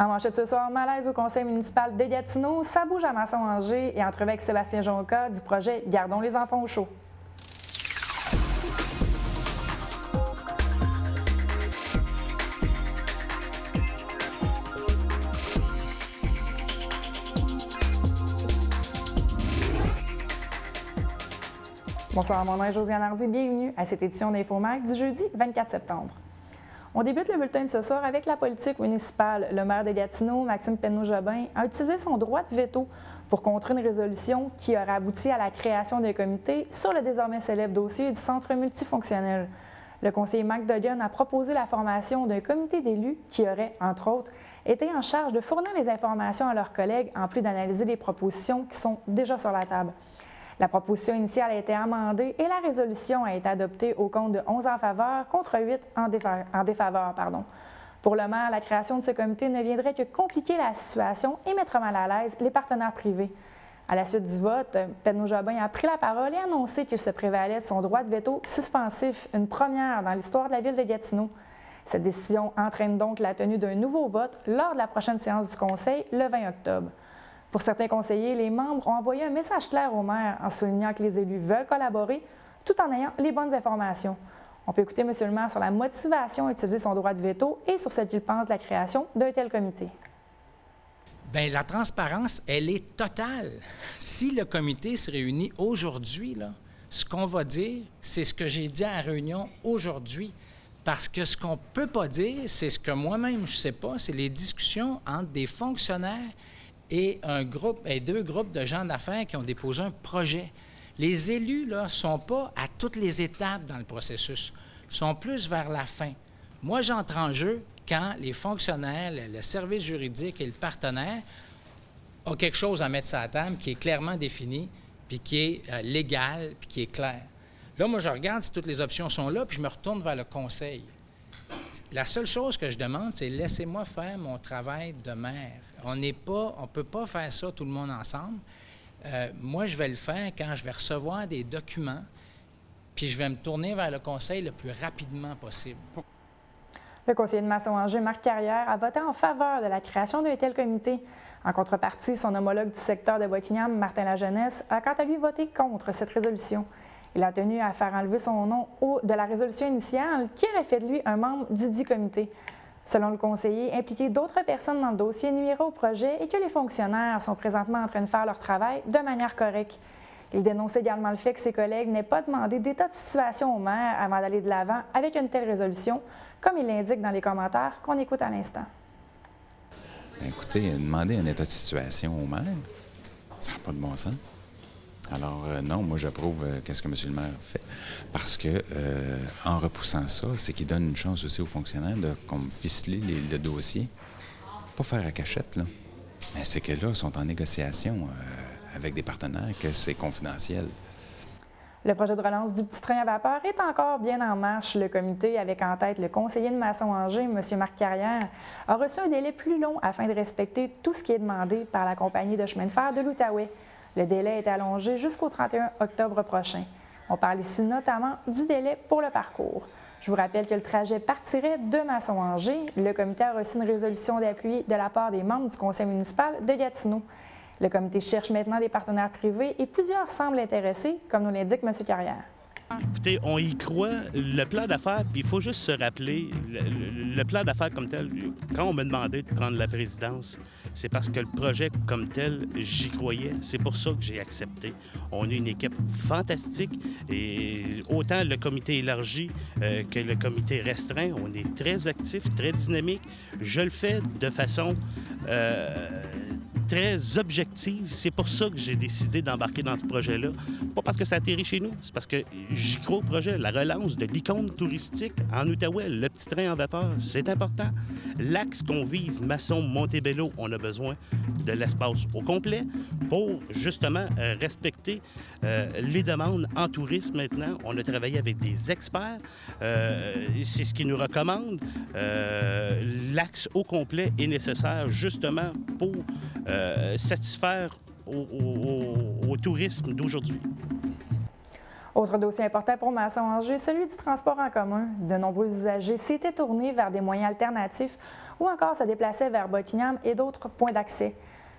En manchette ce soir, malaise au conseil municipal de Gatineau, ça bouge à Masson-Angers et entrevue avec Sébastien Jonca du projet Gardons les enfants au chaud. Bonsoir, mon nom est Josiane Hardy, bienvenue à cette édition d'Infomac du jeudi 24 septembre. On débute le bulletin de ce soir avec la politique municipale. Le maire de Gatineau, Maxime Penneau-Jobin, a utilisé son droit de veto pour contrer une résolution qui aurait abouti à la création d'un comité sur le désormais célèbre dossier du centre multifonctionnel. Le conseiller Marc Duggan a proposé la formation d'un comité d'élus qui aurait, entre autres, été en charge de fournir les informations à leurs collègues en plus d'analyser les propositions qui sont déjà sur la table. La proposition initiale a été amendée et la résolution a été adoptée au compte de 11 en faveur contre 8 en défaveur. Pour le maire, la création de ce comité ne viendrait que compliquer la situation et mettre mal à l'aise les partenaires privés. À la suite du vote, Penneau-Jobin a pris la parole et annoncé qu'il se prévalait de son droit de veto suspensif, une première dans l'histoire de la ville de Gatineau. Cette décision entraîne donc la tenue d'un nouveau vote lors de la prochaine séance du Conseil, le 20 octobre. Pour certains conseillers, les membres ont envoyé un message clair au maire en soulignant que les élus veulent collaborer tout en ayant les bonnes informations. On peut écouter M. le maire sur la motivation à utiliser son droit de veto et sur ce qu'il pense de la création d'un tel comité. Bien, la transparence, elle est totale. Si le comité se réunit aujourd'hui, là, ce qu'on va dire, c'est ce que j'ai dit à la réunion aujourd'hui. Parce que ce qu'on ne peut pas dire, c'est ce que moi-même je ne sais pas, c'est les discussions entre des fonctionnaires et deux groupes de gens d'affaires qui ont déposé un projet. Les élus ne sont pas à toutes les étapes dans le processus, sont plus vers la fin. Moi, j'entre en jeu quand les fonctionnaires, le service juridique et le partenaire ont quelque chose à mettre sur la table qui est clairement défini, puis qui est légal, puis qui est clair. Là, moi, je regarde si toutes les options sont là, puis je me retourne vers le conseil. La seule chose que je demande, c'est laissez-moi faire mon travail de maire. On ne peut pas faire ça tout le monde ensemble. Moi, je vais le faire quand je vais recevoir des documents, puis je vais me tourner vers le conseil le plus rapidement possible. Le conseiller de Masson-Angers, Marc Carrière, a voté en faveur de la création d'un tel comité. En contrepartie, son homologue du secteur de Buckingham, Martin Lajeunesse, a quant à lui voté contre cette résolution. Il a tenu à faire enlever son nom de la résolution initiale qui aurait fait de lui un membre du dit comité. Selon le conseiller, impliquer d'autres personnes dans le dossier nuirait au projet et que les fonctionnaires sont présentement en train de faire leur travail de manière correcte. Il dénonce également le fait que ses collègues n'aient pas demandé d'état de situation au maire avant d'aller de l'avant avec une telle résolution, comme il l'indique dans les commentaires qu'on écoute à l'instant. Écoutez, demander un état de situation au maire, ça n'a pas de bon sens. Alors non, moi j'approuve qu'est-ce que M. le maire fait, parce que en repoussant ça, c'est qu'il donne une chance aussi aux fonctionnaires de comme ficeler le dossier. Pas faire à cachette, là. Mais c'est que là, ils sont en négociation avec des partenaires, que c'est confidentiel. Le projet de relance du petit train à vapeur est encore bien en marche. Le comité, avec en tête le conseiller de Masson-Angers, M. Marc Carrière, a reçu un délai plus long afin de respecter tout ce qui est demandé par la compagnie de chemin de fer de l'Outaouais. Le délai est allongé jusqu'au 31 octobre prochain. On parle ici notamment du délai pour le parcours. Je vous rappelle que le trajet partirait de Masson-Angers. Le comité a reçu une résolution d'appui de la part des membres du conseil municipal de Gatineau. Le comité cherche maintenant des partenaires privés et plusieurs semblent intéressés, comme nous l'indique M. Carrière. Écoutez, on y croit, le plan d'affaires, puis il faut juste se rappeler, le plan d'affaires comme tel, quand on m'a demandé de prendre la présidence, c'est parce que le projet comme tel, j'y croyais. C'est pour ça que j'ai accepté. On a une équipe fantastique et autant le comité élargi que le comité restreint, on est très actifs, très dynamiques. Je le fais de façon très objective. C'est pour ça que j'ai décidé d'embarquer dans ce projet-là. Pas parce que ça atterrit chez nous, c'est parce que j'y crois au projet. La relance de l'icône touristique en Outaouais, le petit train en vapeur, c'est important. L'axe qu'on vise, Masson-Montebello, on a besoin de l'espace au complet pour justement respecter les demandes en tourisme maintenant. On a travaillé avec des experts. C'est ce qu'ils nous recommandent. L'axe au complet est nécessaire justement pour satisfaire au tourisme d'aujourd'hui. Autre dossier important pour Masson-Angers, celui du transport en commun. De nombreux usagers s'étaient tournés vers des moyens alternatifs ou encore se déplaçaient vers Buckingham et d'autres points d'accès.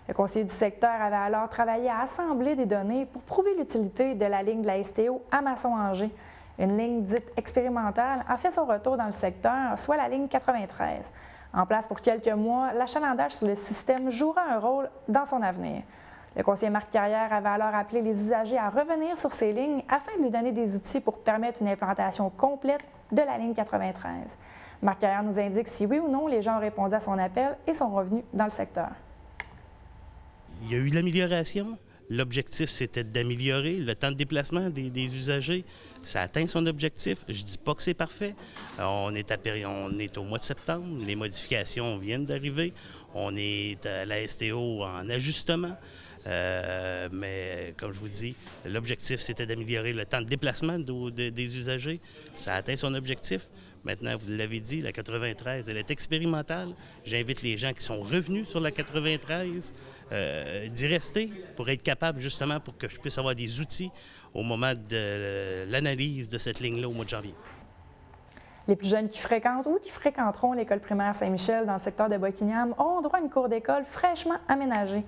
Le conseiller du secteur avait alors travaillé à assembler des données pour prouver l'utilité de la ligne de la STO à Masson-Angers. Une ligne dite expérimentale a fait son retour dans le secteur, soit la ligne 93. En place pour quelques mois, l'achalandage sur le système jouera un rôle dans son avenir. Le conseiller Marc Carrière avait alors appelé les usagers à revenir sur ces lignes afin de lui donner des outils pour permettre une implantation complète de la ligne 93. Marc Carrière nous indique si oui ou non les gens ont répondu à son appel et sont revenus dans le secteur. Il y a eu l'amélioration. L'objectif, c'était d'améliorer le temps de déplacement des usagers. Ça atteint son objectif. Je ne dis pas que c'est parfait. On est au mois de septembre. Les modifications viennent d'arriver. On est à la STO en ajustement. Mais comme je vous dis, l'objectif, c'était d'améliorer le temps de déplacement des usagers. Ça atteint son objectif. Maintenant, vous l'avez dit, la 93, elle est expérimentale. J'invite les gens qui sont revenus sur la 93 d'y rester pour être capables, justement, pour que je puisse avoir des outils au moment de l'analyse de cette ligne-là au mois de janvier. Les plus jeunes qui fréquentent ou qui fréquenteront l'école primaire Saint-Michel dans le secteur de Buckingham auront droit à une cour d'école fraîchement aménagée.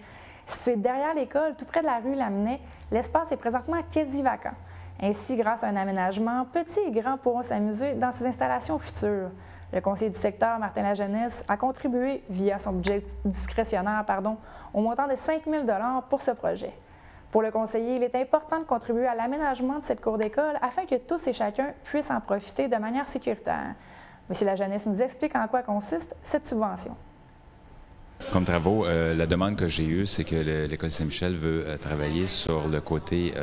Située derrière l'école, tout près de la rue Lamennais, l'espace est présentement quasi vacant. Ainsi, grâce à un aménagement, petits et grands pourront s'amuser dans ces installations futures. Le conseiller du secteur, Martin Lajeunesse, a contribué via son budget discrétionnaire au montant de 5 000 $ pour ce projet. Pour le conseiller, il est important de contribuer à l'aménagement de cette cour d'école afin que tous et chacun puissent en profiter de manière sécuritaire. M. Lajeunesse nous explique en quoi consiste cette subvention. Comme travaux, la demande que j'ai eue, c'est que l'école Saint-Michel veut travailler sur le côté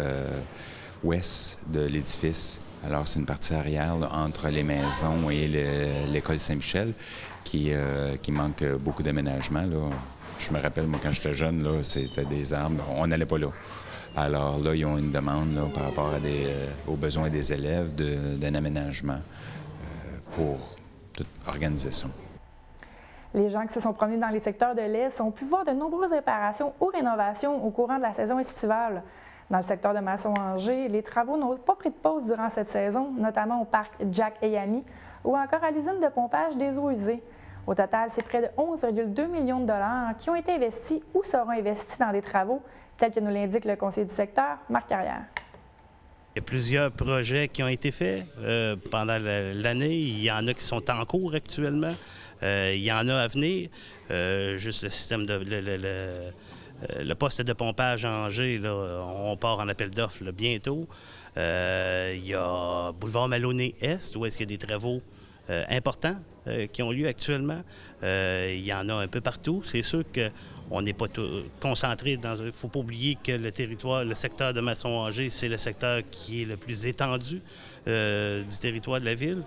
ouest de l'édifice. Alors, c'est une partie arrière là, entre les maisons et l'école Saint-Michel qui manque beaucoup d'aménagement. Je me rappelle, moi, quand j'étais jeune, là, c'était des arbres. On n'allait pas là. Alors là, ils ont une demande là, par rapport aux besoins des élèves d'un aménagement pour organiser ça. Les gens qui se sont promenés dans les secteurs de l'Est ont pu voir de nombreuses réparations ou rénovations au courant de la saison estivale. Dans le secteur de Masson-Angers, les travaux n'ont pas pris de pause durant cette saison, notamment au parc Jack et Yami ou encore à l'usine de pompage des eaux usées. Au total, c'est près de 11,2 millions de $ qui ont été investis ou seront investis dans des travaux, tels que nous l'indique le conseiller du secteur, Marc Carrière. Il y a plusieurs projets qui ont été faits pendant l'année. Il y en a qui sont en cours actuellement. Il y en a à venir. Juste le système le poste de pompage à Angers, là, on part en appel d'offres bientôt. Il y a Boulevard Maloney-Est, où est-ce qu'il y a des travaux importants qui ont lieu actuellement. Il y en a un peu partout. C'est sûr qu'on n'est pas concentré dans... Il ne faut pas oublier que le secteur de Masson-Angers, c'est le secteur qui est le plus étendu du territoire de la ville,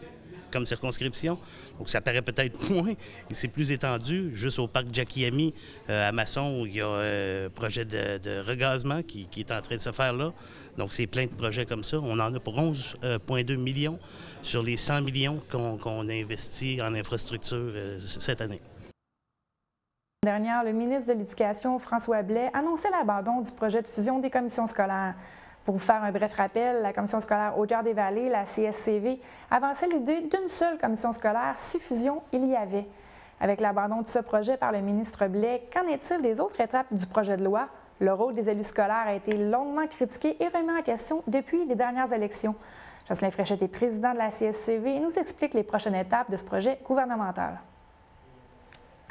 comme circonscription. Donc, ça paraît peut-être moins, et c'est plus étendu. Juste au parc Jackie-Ami à Masson, où il y a un projet de regazement qui est en train de se faire là. Donc, c'est plein de projets comme ça. On en a pour 11,2 millions sur les 100 millions qu'on a investis en infrastructure cette année. L'année dernière, le ministre de l'Éducation, François Blais, annonçait l'abandon du projet de fusion des commissions scolaires. Pour vous faire un bref rappel, la commission scolaire Haute-Cœur-des-Vallées, la CSCV, avançait l'idée d'une seule commission scolaire si fusion il y avait. Avec l'abandon de ce projet par le ministre Blais, qu'en est-il des autres étapes du projet de loi? Le rôle des élus scolaires a été longuement critiqué et remis en question depuis les dernières élections. Jocelyn Fréchette est président de la CSCV et nous explique les prochaines étapes de ce projet gouvernemental.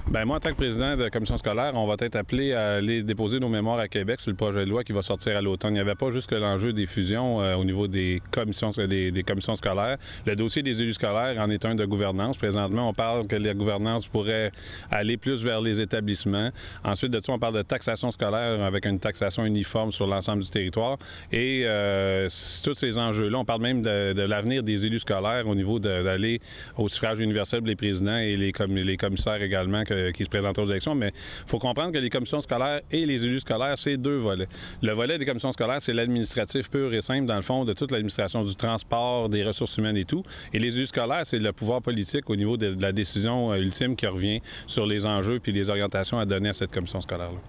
Bien, moi, en tant que président de la commission scolaire, on va être appelé à aller déposer nos mémoires à Québec sur le projet de loi qui va sortir à l'automne. Il n'y avait pas juste que l'enjeu des fusions au niveau des commissions scolaires. Le dossier des élus scolaires en est un de gouvernance. Présentement, on parle que la gouvernance pourrait aller plus vers les établissements. Ensuite de ça, on parle de taxation scolaire avec une taxation uniforme sur l'ensemble du territoire. Et tous ces enjeux-là, on parle même de l'avenir des élus scolaires au niveau d'aller au suffrage universel pour les présidents et les commissaires également qui se présentent aux élections, mais il faut comprendre que les commissions scolaires et les élus scolaires, c'est deux volets. Le volet des commissions scolaires, c'est l'administratif pur et simple, dans le fond, de toute l'administration du transport, des ressources humaines et tout. Et les élus scolaires, c'est le pouvoir politique au niveau de la décision ultime qui revient sur les enjeux puis les orientations à donner à cette commission scolaire-là.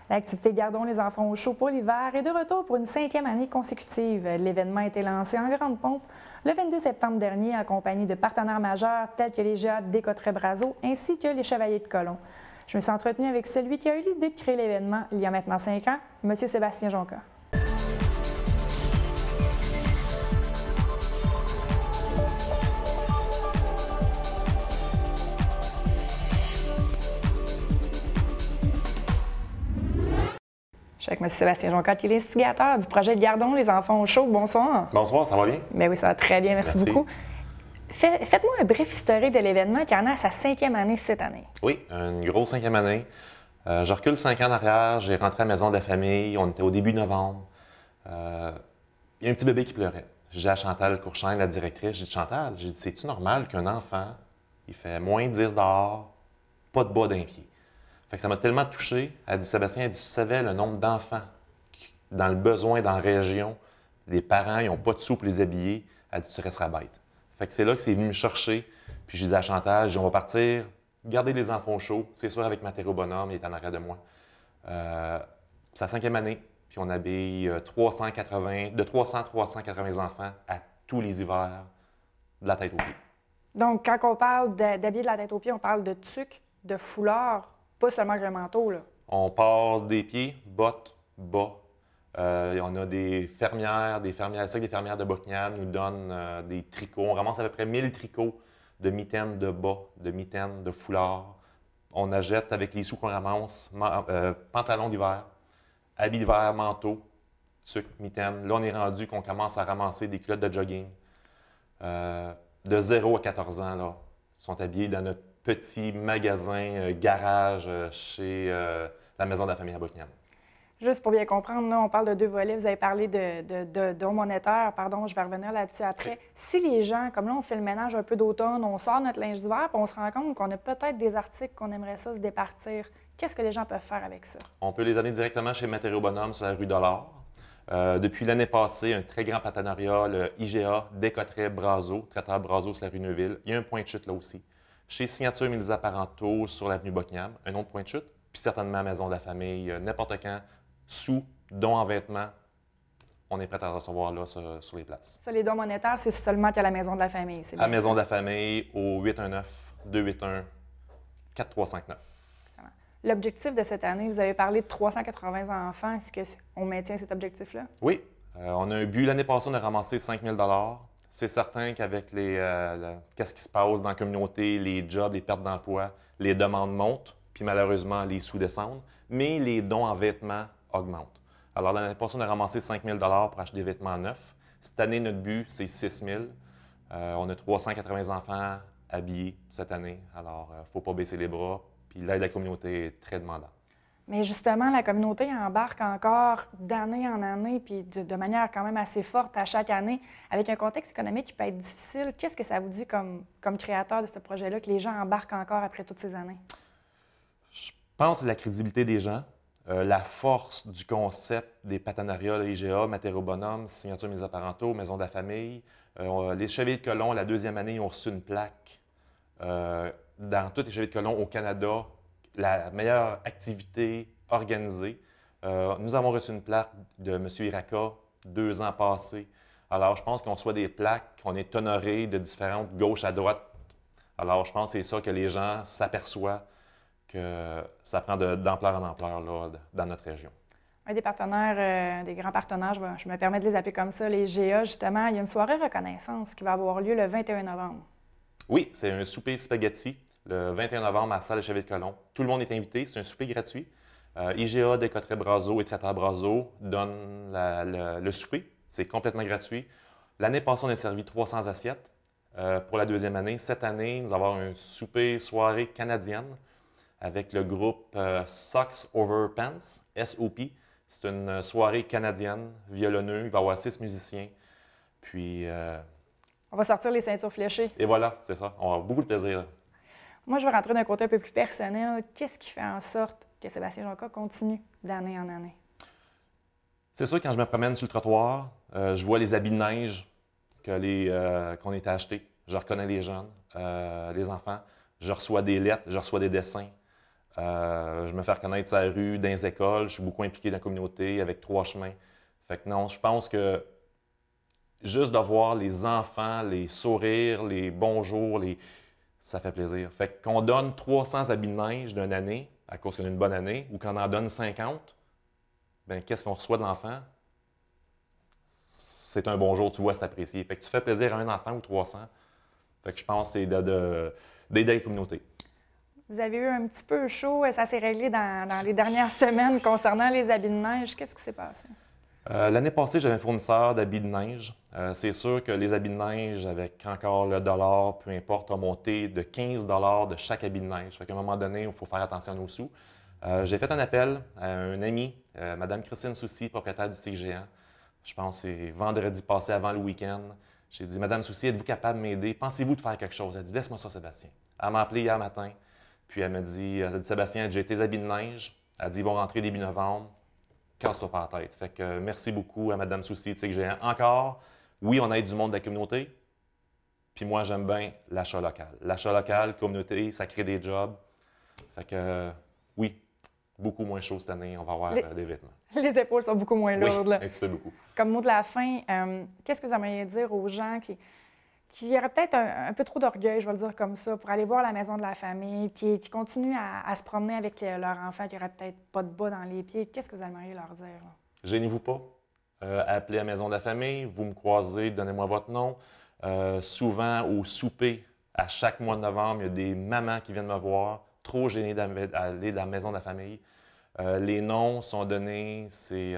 L'activité Gardons les enfants au chaud pour l'hiver est de retour pour une 5e année consécutive. L'événement a été lancé en grande pompe le 22 septembre dernier en compagnie de partenaires majeurs tels que les GA Descotrets-Brazeau ainsi que les Chevaliers de Colomb. Je me suis entretenue avec celui qui a eu l'idée de créer l'événement il y a maintenant 5 ans, M. Sébastien Jonca. Je suis avec M. Sébastien Jonca, qui est l'instigateur du projet Gardons les enfants au chaud. Bonsoir. Bonsoir, ça va bien? Bien oui, ça va très bien, merci beaucoup. Faites-moi un bref historique de l'événement qui en a à sa 5e année cette année. Oui, une grosse 5e année. Je recule 5 ans en arrière, j'ai rentré à la maison de la famille, on était au début novembre. Il y a un petit bébé qui pleurait. J'ai dit à Chantal Courchain, la directrice, j'ai dit « Chantal, c'est-tu normal qu'un enfant, il fait moins 10 dehors, pas de bas d'un pied? » Fait que ça m'a tellement touché. Elle dit « Sébastien, elle dit, tu savais le nombre d'enfants dans le besoin dans la région, les parents, ils n'ont pas de sous pour les habiller. » Elle dit « Tu resteras bête. » Fait que c'est là que c'est venu me chercher. Puis je disais à Chantal, on va partir, garder les enfants chauds. C'est sûr, avec Matériau Bonhomme, il est en arrière de moi. C'est la 5e année, puis on habille de 300 à 380 enfants à tous les hivers, de la tête aux pieds. Donc, quand on parle d'habiller de la tête aux pieds, on parle de tuque, de foulard, pas seulement avec le manteau, là. On part des pieds, bottes, bas. On a des fermières, c'est vrai que des fermières de Buckingham nous donnent des tricots. On ramasse à peu près 1000 tricots de mitaines de bas, de mitaines de foulard. On achète avec les sous qu'on ramasse, pantalons d'hiver, habits d'hiver, manteau, tuque, mitaines. Là, on est rendu qu'on commence à ramasser des culottes de jogging. De 0 à 14 ans, là, sont habillés dans notre petit magasin, garage chez la Maison de la famille à Buckingham. Juste pour bien comprendre, là, on parle de 2 volets. Vous avez parlé de dons monétaires. Pardon, je vais revenir là-dessus après. Okay. Si les gens, comme là, on fait le ménage un peu d'automne, on sort notre linge d'hiver, puis on se rend compte qu'on a peut-être des articles qu'on aimerait ça se départir, qu'est-ce que les gens peuvent faire avec ça? On peut les amener directement chez Matériau Bonhomme sur la rue Dollard. Depuis l'année passée, un très grand partenariat, le IGA Descotrets-Brazeau, traiteur Brazeau sur la rue Neuville. Il y a un point de chute là aussi. Chez Signature Mélisa Parenteau sur l'avenue Buckingham, un autre point de chute. Puis certainement Maison de la famille, n'importe quand, sous, dons en vêtements, on est prêt à recevoir là sur les places. Ça, les dons monétaires, c'est seulement qu'à la Maison de la famille, c'est bien? À la Maison de la famille, au 819-281-4359. L'objectif de cette année, vous avez parlé de 380 enfants. Est-ce qu'on maintient cet objectif-là? Oui. On a un but. L'année passée, on a ramassé 5 000 $. C'est certain qu'avec qu'est-ce qui se passe dans la communauté, les jobs, les pertes d'emploi, les demandes montent, puis malheureusement, les sous descendent, mais les dons en vêtements augmentent. Alors, l'année passée, on a ramassé 5 000 $ pour acheter des vêtements neufs. Cette année, notre but, c'est 6 000 on a 380 enfants habillés cette année. Alors, il ne faut pas baisser les bras. Puis l'aide de la communauté est très demandante. Mais justement, la communauté embarque encore d'année en année, puis de manière quand même assez forte à chaque année, avec un contexte économique qui peut être difficile. Qu'est-ce que ça vous dit comme créateur de ce projet-là, que les gens embarquent encore après toutes ces années? Je pense que c'est la crédibilité des gens, la force du concept des partenariats, le IGA, Matériau Bonhomme, Signature Mélisa Parenteau, Maison de la famille. Les Chevaliers de Colomb, la 2e année, ils ont reçu une plaque dans tous les Chevaliers de Colomb au Canada, la meilleure activité organisée. Nous avons reçu une plaque de M. Iraka 2 ans passés. Alors, je pense qu'on reçoit des plaques, qu'on est honoré de différentes gauche à droite. Alors, je pense que c'est ça que les gens s'aperçoivent, que ça prend d'ampleur en ampleur là, dans notre région. Un des partenaires, des grands partenaires, je me permets de les appeler comme ça, les GA, justement, il y a une soirée reconnaissance qui va avoir lieu le 21 novembre. Oui, c'est un souper spaghetti le 21 novembre à la salle de Chevaliers de Colomb. Tout le monde est invité, c'est un souper gratuit. IGA Descotrets-Brazeau et Traiteur Brazeau donnent le souper, c'est complètement gratuit. L'année passée, on a servi 300 assiettes. Pour la 2e année, cette année, nous avons un souper soirée canadienne avec le groupe Socks Over Pants, SOP. C'est une soirée canadienne, violonneux. Il va y avoir 6 musiciens. Puis... on va sortir les ceintures fléchées. Et voilà, c'est ça. On va avoir beaucoup de plaisir. Moi, je vais rentrer d'un côté un peu plus personnel. Qu'est-ce qui fait en sorte que Sébastien Jonca continue d'année en année? C'est sûr, quand je me promène sur le trottoir, je vois les habits de neige qu'on était achetés. Je reconnais les jeunes, les enfants. Je reçois des lettres, je reçois des dessins. Je me fais reconnaître sur la rue, dans les écoles. Je suis beaucoup impliqué dans la communauté avec 3 chemins. Fait que non, je pense que juste de voir les enfants, les sourires, les bonjours, ça fait plaisir. Fait qu'on donne 300 habits de neige d'une année, à cause qu'on a une bonne année, ou qu'on en donne 50, bien, qu'est-ce qu'on reçoit de l'enfant? C'est un bonjour, tu vois, c'est apprécié. Fait que tu fais plaisir à un enfant ou 300. Fait que je pense que c'est d'aider la communauté. Vous avez eu un petit peu chaud et ça s'est réglé dans les dernières semaines concernant les habits de neige. Qu'est-ce qui s'est passé? L'année passée, j'avais un fournisseur d'habits de neige. C'est sûr que les habits de neige, avec encore le dollar, peu importe, ont monté de 15 $ de chaque habit de neige. Fait qu'à un moment donné, il faut faire attention à nos sous. J'ai fait un appel à un ami, Mme Christine Soucy, propriétaire du CGA. Je pense que c'est vendredi passé avant le week-end. J'ai dit, Madame Soucy, êtes-vous capable de m'aider? Pensez-vous de faire quelque chose? Elle dit, laisse-moi ça, Sébastien. Elle m'a appelé hier matin. Puis elle m'a dit, Sébastien, j'ai tes habits de neige. Elle dit, ils vont rentrer début novembre. Casse-toi pas la tête. Fait que merci beaucoup à Mme Soucy, tu sais que j'ai encore. Oui, on aide du monde de la communauté. Puis moi, j'aime bien l'achat local. L'achat local, communauté, ça crée des jobs. Fait que oui, beaucoup moins chaud cette année. On va avoir des vêtements. Les épaules sont beaucoup moins lourdes. Oui, là. un petit peu beaucoup. Comme mot de la fin, qu'est-ce que vous aimeriez dire aux gens qui auraient peut-être un peu trop d'orgueil, je vais le dire comme ça, pour aller voir la maison de la famille, qui continuent à se promener avec leur enfant, qui n'aurait peut-être pas de bas dans les pieds? Qu'est-ce que vous aimeriez leur dire? Là? Gênez-vous pas. Appelez à la maison de la famille, vous me croisez, donnez-moi votre nom. Souvent, au souper, à chaque mois de novembre, il y a des mamans qui viennent me voir, trop gênées d'aller dans la maison de la famille. Les noms sont donnés, c'est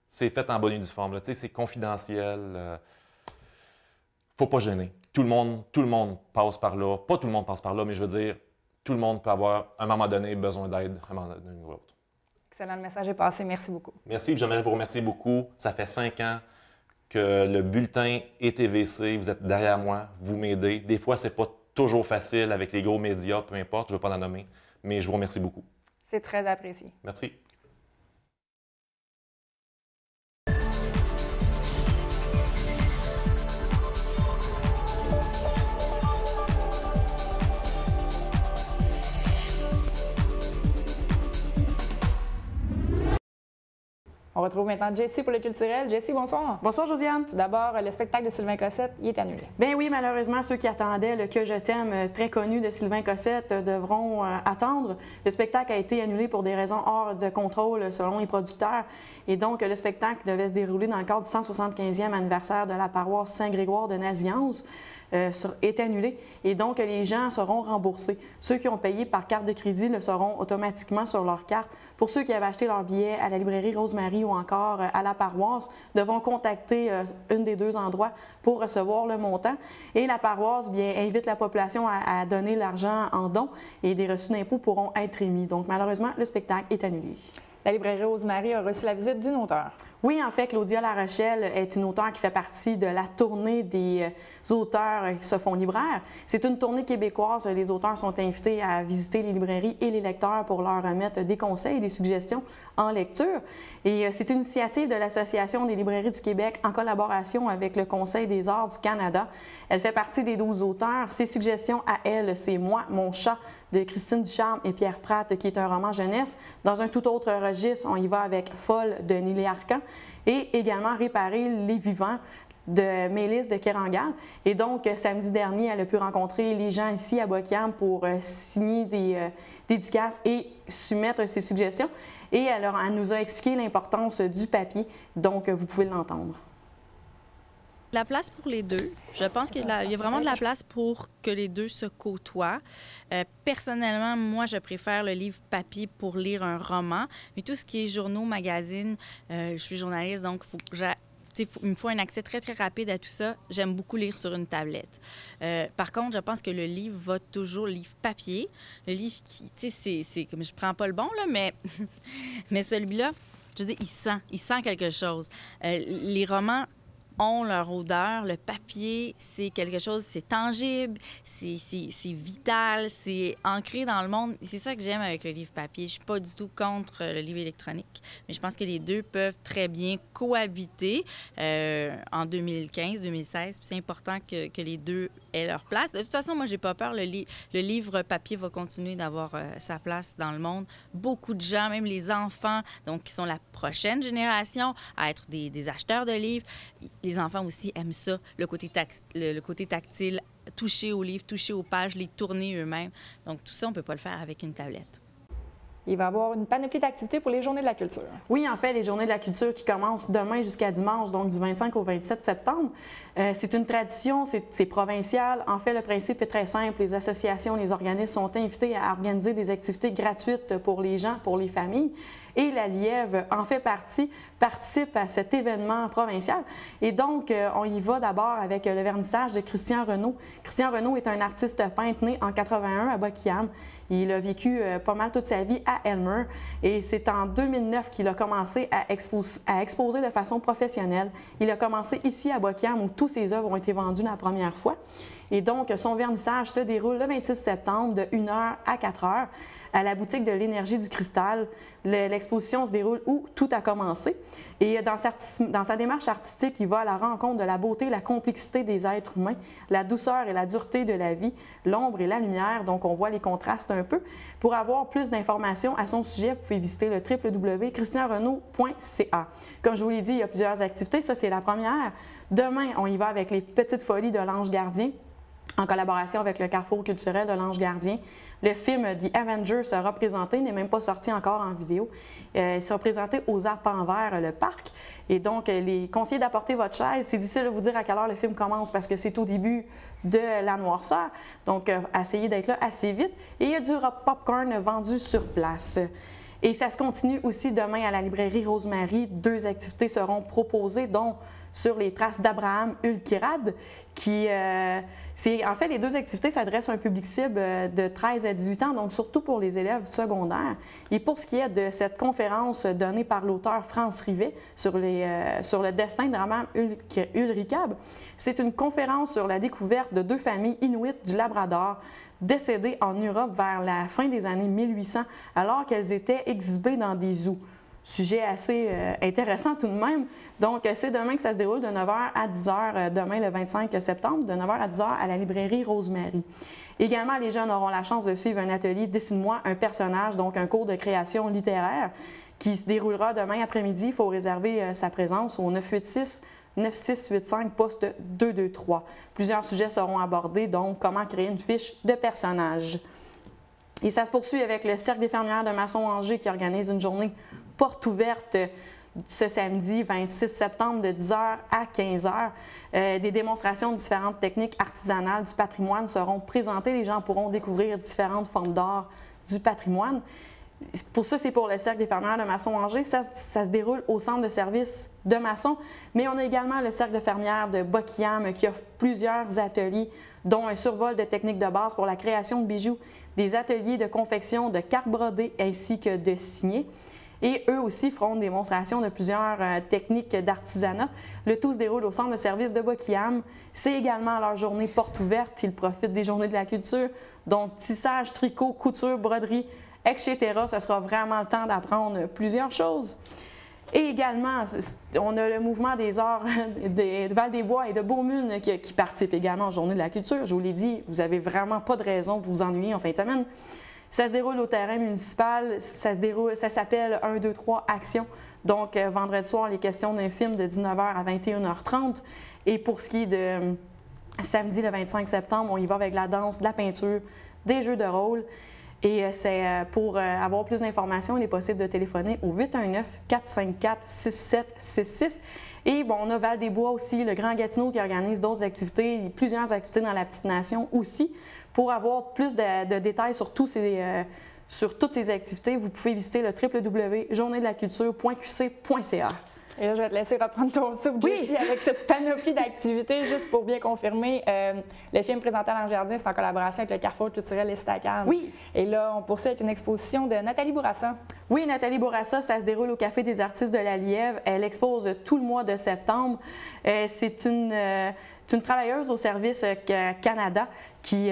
fait en bonne et due forme. C'est confidentiel. Faut pas gêner. Tout le monde passe par là. Pas tout le monde passe par là, mais je veux dire, tout le monde peut avoir, à un moment donné, besoin d'aide, à un moment donné ou l'autre. Excellent, le message est passé. Merci beaucoup. Merci, j'aimerais vous remercier beaucoup. Ça fait 5 ans que le bulletin est TVC. Vous êtes derrière moi, vous m'aidez. Des fois, c'est pas toujours facile avec les gros médias, peu importe, je ne veux pas en nommer, mais je vous remercie beaucoup. C'est très apprécié. Merci. On retrouve maintenant Jessie pour le culturel. Jessie, bonsoir. Bonsoir, Josiane. Tout d'abord, le spectacle de Sylvain Cossette, il est annulé. Bien oui, malheureusement, ceux qui attendaient le Que je t'aime, très connu de Sylvain Cossette, devront attendre. Le spectacle a été annulé pour des raisons hors de contrôle selon les producteurs. Et donc, le spectacle devait se dérouler dans le cadre du 175e anniversaire de la paroisse Saint-Grégoire de Nazianze. Est annulé et donc les gens seront remboursés. Ceux qui ont payé par carte de crédit le seront automatiquement sur leur carte. Pour ceux qui avaient acheté leur billet à la librairie Rosemary ou encore à la paroisse, devront contacter une des 2 endroits pour recevoir le montant. Et la paroisse bien, invite la population à donner l'argent en dons et des reçus d'impôts pourront être émis. Donc malheureusement, le spectacle est annulé. La librairie Rosemary a reçu la visite d'une auteure. Oui, en fait, Claudia Larochelle est une auteure qui fait partie de la tournée des auteurs qui se font libraires. C'est une tournée québécoise. Les auteurs sont invités à visiter les librairies et les lecteurs pour leur remettre des conseils et des suggestions en lecture. Et c'est une initiative de l'Association des librairies du Québec en collaboration avec le Conseil des arts du Canada. Elle fait partie des 12 auteurs. Ses suggestions à elle, c'est Moi, mon chat de Christine Ducharme et Pierre Pratt, qui est un roman jeunesse. Dans un tout autre registre, on y va avec Folle de Nélé Arcan et également Réparer les vivants de Mélisse de Kerangal. Et donc, samedi dernier, elle a pu rencontrer les gens ici à Boquiam pour signer des dédicaces et soumettre ses suggestions. Et alors, elle nous a expliqué l'importance du papier, donc vous pouvez l'entendre. La place pour les deux. Je pense qu'il y a vraiment de la place pour que les deux se côtoient. Personnellement, moi, je préfère le livre papier pour lire un roman. Mais tout ce qui est journaux, magazines, je suis journaliste, donc il me faut un accès très, très rapide à tout ça. J'aime beaucoup lire sur une tablette. Par contre, je pense que le livre va toujours, le livre papier, le livre qui, tu sais, c'est comme, je prends pas le bon, là, mais, mais celui-là, je veux dire, il sent quelque chose. Les romans ont leur odeur. Le papier, c'est quelque chose, c'est tangible, c'est vital, c'est ancré dans le monde. C'est ça que j'aime avec le livre papier. Je suis pas du tout contre le livre électronique, mais je pense que les deux peuvent très bien cohabiter en 2015-2016. C'est important que les deux aient leur place. De toute façon, moi, j'ai pas peur. Le livre papier va continuer d'avoir sa place dans le monde. Beaucoup de gens, même les enfants, donc qui sont la prochaine génération à être des acheteurs de livres, les enfants aussi aiment ça, le côté tactile, toucher aux livres, toucher aux pages, les tourner eux-mêmes. Donc tout ça, on ne peut pas le faire avec une tablette. Il va y avoir une panoplie d'activités pour les Journées de la culture. Oui, en fait, les Journées de la culture qui commencent demain jusqu'à dimanche, donc du 25 au 27 septembre. C'est une tradition, c'est provincial. En fait, le principe est très simple. Les associations, les organismes sont invités à organiser des activités gratuites pour les gens, pour les familles. Et la Lièvre en fait partie, participe à cet événement provincial. Et donc, on y va d'abord avec le vernissage de Christian Renaud. Christian Renaud est un artiste peintre né en 81 à Buckingham. Il a vécu pas mal toute sa vie à Elmer et c'est en 2009 qu'il a commencé à exposer de façon professionnelle. Il a commencé ici à Buckingham où tous ses œuvres ont été vendues la première fois. Et donc, son vernissage se déroule le 26 septembre de 1h à 4h à la boutique de l'Énergie du Cristal. L'exposition se déroule où tout a commencé. Et dans sa démarche artistique, il va à la rencontre de la beauté et la complexité des êtres humains, la douceur et la dureté de la vie, l'ombre et la lumière. Donc, on voit les contrastes un peu. Pour avoir plus d'informations à son sujet, vous pouvez visiter le www.christianrenaud.ca. Comme je vous l'ai dit, il y a plusieurs activités. Ça, c'est la première. Demain, on y va avec les Petites Folies de l'Ange Gardien, en collaboration avec le Carrefour culturel de l'Ange Gardien. Le film The Avenger sera présenté, il n'est même pas sorti encore en vidéo. Il sera présenté aux Arts Panvert, le parc. Et donc, les conseillers d'apporter votre chaise. C'est difficile de vous dire à quelle heure le film commence parce que c'est au début de la noirceur. Donc, essayez d'être là assez vite. Et il y a du popcorn vendu sur place. Et ça se continue aussi demain à la librairie Rosemary. 2 activités seront proposées, dont sur les traces d'Abraham Ulkirad, qui en fait, les 2 activités s'adressent à un public cible de 13 à 18 ans, donc surtout pour les élèves secondaires. Et pour ce qui est de cette conférence donnée par l'auteur France Rivet sur le destin d'Abraham Ulkirad, c'est une conférence sur la découverte de 2 familles inuites du Labrador décédées en Europe vers la fin des années 1800, alors qu'elles étaient exhibées dans des zoos. Sujet assez intéressant tout de même. Donc, c'est demain que ça se déroule de 9h à 10h, demain le 25 septembre, de 9h à 10h à la librairie Rosemary. Également, les jeunes auront la chance de suivre un atelier « Dessine-moi un personnage », donc un cours de création littéraire qui se déroulera demain après-midi. Il faut réserver sa présence au 986-9685, poste 223. Plusieurs sujets seront abordés, donc comment créer une fiche de personnage. Et ça se poursuit avec le Cercle des fermières de Masson-Angers qui organise une journée porte ouverte ce samedi 26 septembre de 10h à 15h. Des démonstrations de différentes techniques artisanales du patrimoine seront présentées. Les gens pourront découvrir différentes formes d'art du patrimoine. Pour ça, c'est pour le Cercle des fermières de Masson-Angers. Ça se déroule au centre de service de Masson, mais on a également le Cercle de fermières de Buckingham qui offre plusieurs ateliers, dont un survol de techniques de base pour la création de bijoux, des ateliers de confection de cartes brodées ainsi que de signets. Et eux aussi feront une démonstration de plusieurs techniques d'artisanat. Le tout se déroule au centre de service de Buckingham. C'est également leur journée porte ouverte. Ils profitent des Journées de la culture. Donc, tissage, tricot, couture, broderie, etc. Ce sera vraiment le temps d'apprendre plusieurs choses. Et également, on a le mouvement des arts de Val-des-Bois et de Beaumune qui participent également aux Journées de la culture. Je vous l'ai dit, vous n'avez vraiment pas de raison de vous ennuyer en fin de semaine. Ça se déroule au terrain municipal. Ça s'appelle 1, 2, 3 Action. Donc, vendredi soir, les questions d'un film de 19h à 21h30. Et pour ce qui est de samedi, le 25 septembre, on y va avec la danse, de la peinture, des jeux de rôle. Et pour avoir plus d'informations, il est possible de téléphoner au 819-454-6766. Et bon, on a Val-des-Bois aussi, le Grand Gatineau qui organise d'autres activités, plusieurs activités dans la Petite Nation aussi. Pour avoir plus de détails sur toutes ces activités, vous pouvez visiter le www.journeedelaculture.qc.ca. Et là, je vais te laisser reprendre ton souffle, Jessie, avec cette panoplie d'activités, juste pour bien confirmer. Le film présenté à l'Ange Gardien, c'est en collaboration avec le Carrefour culturel Estacade. Oui. Et là, on poursuit avec une exposition de Nathalie Bourassa. Oui, Nathalie Bourassa, ça se déroule au Café des artistes de la Lièvre. Elle expose tout le mois de septembre. C'est une travailleuse au service Canada qui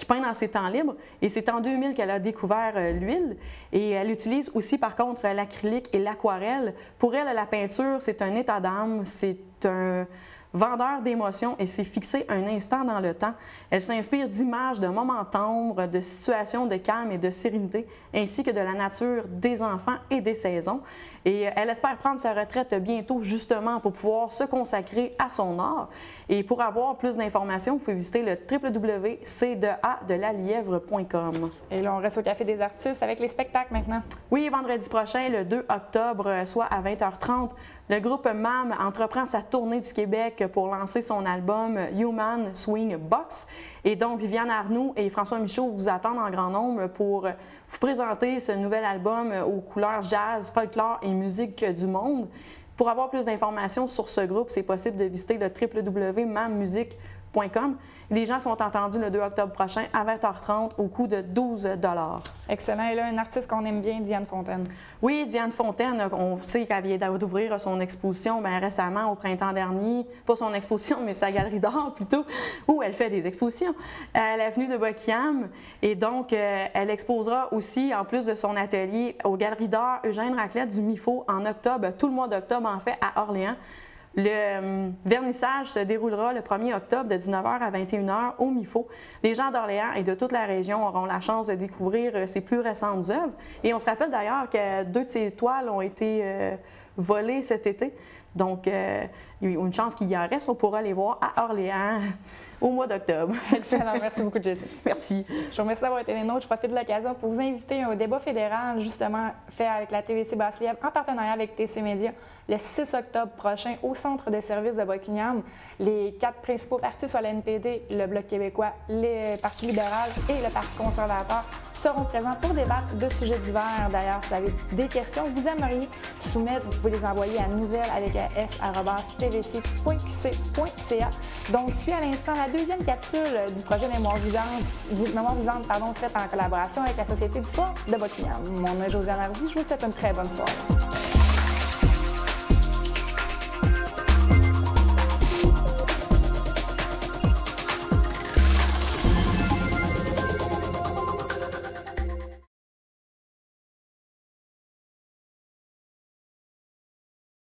peint dans ses temps libres. Et c'est en 2000 qu'elle a découvert l'huile. Et elle utilise aussi, par contre, l'acrylique et l'aquarelle. Pour elle, la peinture, c'est un état d'âme, c'est un vendeur d'émotions et c'est fixé un instant dans le temps. Elle s'inspire d'images, de moments tendres, de situations de calme et de sérénité, ainsi que de la nature, des enfants et des saisons. Et elle espère prendre sa retraite bientôt, justement, pour pouvoir se consacrer à son art. Et pour avoir plus d'informations, vous pouvez visiter le www.c2a-de-la-lièvre.com. Et là, on reste au Café des artistes avec les spectacles maintenant. Oui, vendredi prochain, le 2 octobre, soit à 20h30, le groupe MAM entreprend sa tournée du Québec pour lancer son album Human Swing Box. Et donc, Viviane Arnoux et François Michaud vous attendent en grand nombre pour vous présenter ce nouvel album aux couleurs jazz, folklore et musique du monde. Pour avoir plus d'informations sur ce groupe, c'est possible de visiter le www.mammusique.com. Les gens sont entendus le 2 octobre prochain à 20h30 au coût de 12 $. Excellent. Et là, un artiste qu'on aime bien, Diane Fontaine. Oui, Diane Fontaine, on sait qu'elle vient d'ouvrir son exposition récemment au printemps dernier. Pas son exposition, mais sa galerie d'art plutôt, où elle fait des expositions à l'avenue de Buckingham. Et donc, elle exposera aussi, en plus de son atelier, aux galeries d'art Eugène Raclette du MIFO en octobre, tout le mois d'octobre en fait, à Orléans. Le vernissage se déroulera le 1er octobre de 19h à 21h au MIFO. Les gens d'Orléans et de toute la région auront la chance de découvrir ses plus récentes œuvres. Et on se rappelle d'ailleurs que 2 de ses toiles ont été volées cet été. Donc, il y a une chance qu'il y en reste. On pourra les voir à Orléans au mois d'octobre. Excellent. Merci beaucoup, Jessie. Merci. Je vous remercie d'avoir été les nôtres. Je profite de l'occasion pour vous inviter à un débat fédéral, justement, fait avec la TVC Basse-Lièvre en partenariat avec TC Média, le 6 octobre prochain au Centre de services de Buckingham. Les 4 principaux partis, soit la NPD, le Bloc québécois, le Parti libéral et le Parti conservateur, seront présents pour débattre de sujets divers. D'ailleurs, si vous avez des questions que vous aimeriez soumettre, vous pouvez les envoyer à nouvelles@s@tvc.qc.ca. Donc, suit à l'instant la deuxième capsule du projet Mémoire vivante, faite en collaboration avec la Société d'histoire de Buckingham. Mon nom est Josiane Hardy. Je vous souhaite une très bonne soirée.